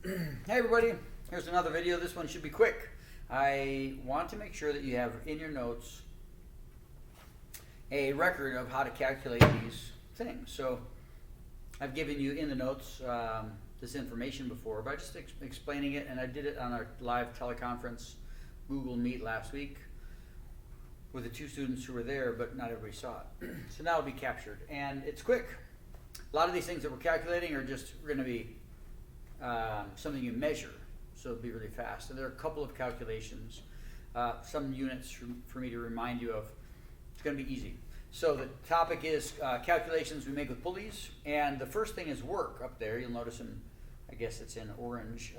Hey everybody, here's another video. This one should be quick. I want to make sure that you have in your notes a record of how to calculate these things. So I've given you in the notes this information before, but just explaining it, and I did it on our live teleconference Google Meet last week with the two students who were there, but not everybody saw it. So now it'll be captured, and it's quick. A lot of these things that we're calculating are just going to be something you measure, so it'll be really fast. And there are a couple of calculations, some units for me to remind you of. It's going to be easy. So the topic is calculations we make with pulleys, and the first thing is work up there. You'll notice I guess it's in orange.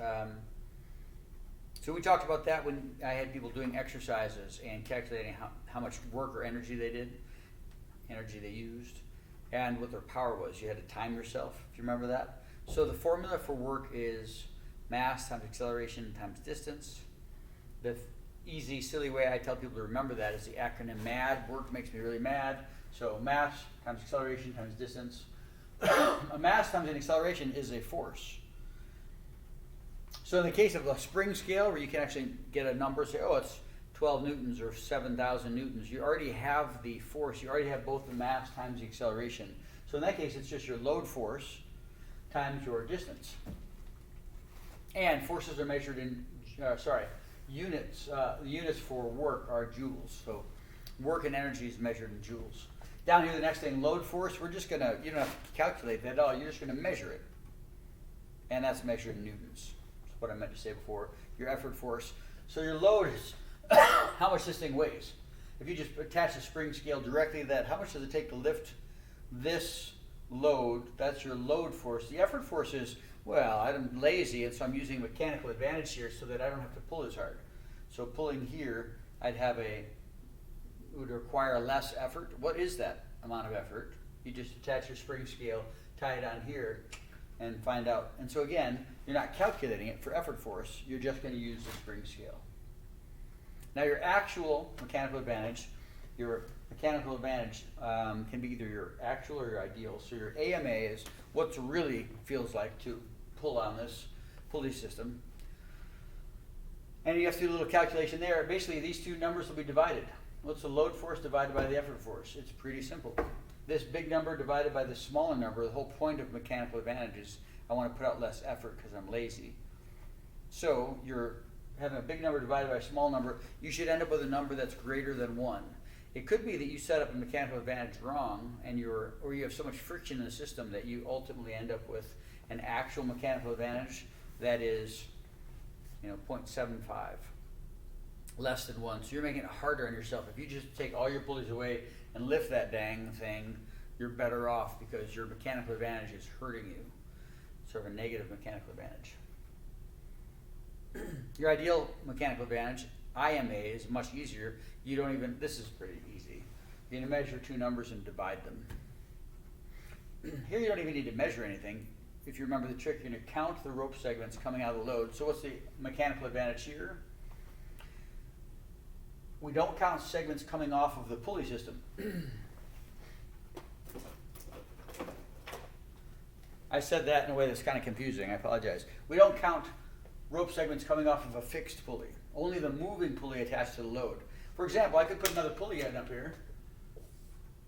So we talked about that when I had people doing exercises and calculating how much work or energy they did, energy they used, and what their power was. You had to time yourself, if you remember that. So the formula for work is mass times acceleration times distance. The easy, silly way I tell people to remember that is the acronym MAD. Work makes me really mad. So mass times acceleration times distance. A mass times an acceleration is a force. So in the case of a spring scale, where you can actually get a number, say, oh, it's 12 newtons or 7,000 newtons, you already have the force. You already have both the mass times the acceleration. So in that case, it's just your load force times your distance. And forces are measured in, units. The units for work are joules. So work and energy is measured in joules. Down here, the next thing, load force, you don't have to calculate that at all. You're just going to measure it. And that's measured in newtons. That's what I meant to say before. Your effort force. So your load is how much this thing weighs. If you just attach a spring scale directly to that, how much does it take to lift this load? That's your load force. The effort force is, well, I'm lazy, and so I'm using mechanical advantage here so that I don't have to pull as hard. So pulling here, it would require less effort. What is that amount of effort? You just attach your spring scale, tie it on here, and find out. And so again, you're not calculating it for effort force. You're just going to use the spring scale. Now your actual mechanical advantage, can be either your actual or your ideal. So your AMA is what it really feels like to pull on this pulley system. And you have to do a little calculation there. Basically, these two numbers will be divided. What's the load force divided by the effort force? It's pretty simple. This big number divided by the smaller number, the whole point of mechanical advantage is I want to put out less effort because I'm lazy. So you're having a big number divided by a small number, you should end up with a number that's greater than 1. It could be that you set up a mechanical advantage wrong, or you have so much friction in the system that you ultimately end up with an actual mechanical advantage that is, 0.75, less than 1. So you're making it harder on yourself. If you just take all your pulleys away and lift that dang thing, you're better off because your mechanical advantage is hurting you. Sort of a negative mechanical advantage. Your ideal mechanical advantage, IMA, is much easier. This is pretty easy. You're going to measure two numbers and divide them. Here you don't even need to measure anything. If you remember the trick, you're going to count the rope segments coming out of the load. So what's the mechanical advantage here? We don't count segments coming off of the pulley system. I said that in a way that's kind of confusing. I apologize. We don't count rope segments coming off of a fixed pulley. Only the moving pulley attached to the load. For example, I could put another pulley end up here.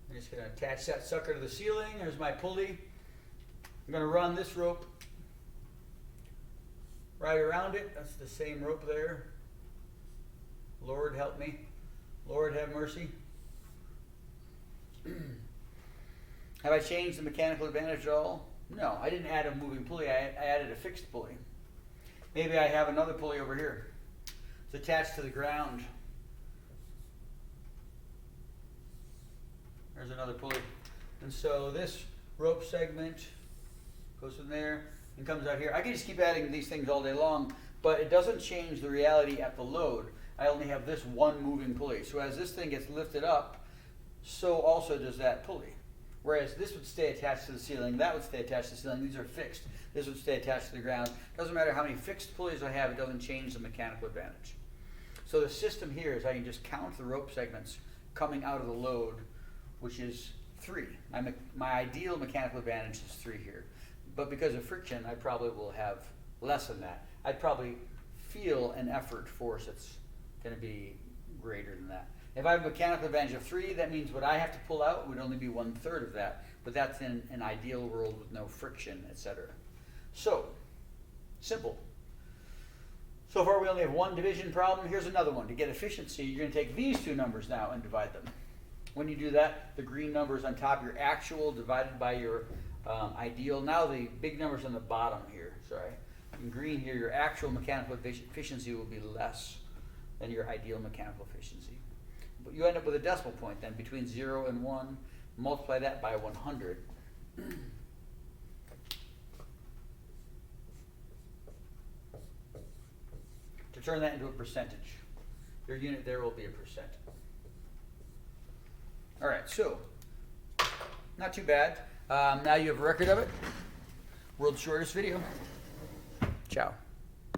I'm just going to attach that sucker to the ceiling. There's my pulley. I'm going to run this rope right around it. That's the same rope there. Lord help me. Lord have mercy. Have I changed the mechanical advantage at all? No, I didn't add a moving pulley. I added a fixed pulley. Maybe I have another pulley over here. It's attached to the ground. There's another pulley. And so this rope segment goes from there and comes out here. I can just keep adding these things all day long, but it doesn't change the reality at the load. I only have this one moving pulley. So as this thing gets lifted up, so also does that pulley. Whereas this would stay attached to the ceiling, that would stay attached to the ceiling. These are fixed. This would stay attached to the ground. Doesn't matter how many fixed pulleys I have, it doesn't change the mechanical advantage. So the system here is I can just count the rope segments coming out of the load, which is 3. My ideal mechanical advantage is 3 here. But because of friction, I probably will have less than that. I'd probably feel an effort force that's going to be greater than that. If I have a mechanical advantage of 3, that means what I have to pull out would only be 1/3 of that, but that's in an ideal world with no friction, etc. So, simple. So far we only have one division problem. Here's another one. To get efficiency, you're going to take these two numbers now and divide them. When you do that, the green number is on top, your actual divided by your ideal. Now the big number's on the bottom here, sorry. In green here, your actual mechanical efficiency will be less than your ideal mechanical efficiency. But you end up with a decimal point then between 0 and 1. Multiply that by 100. To turn that into a percentage. Your unit there will be a percent. All right, so not too bad. Now you have a record of it. World's shortest video. Ciao.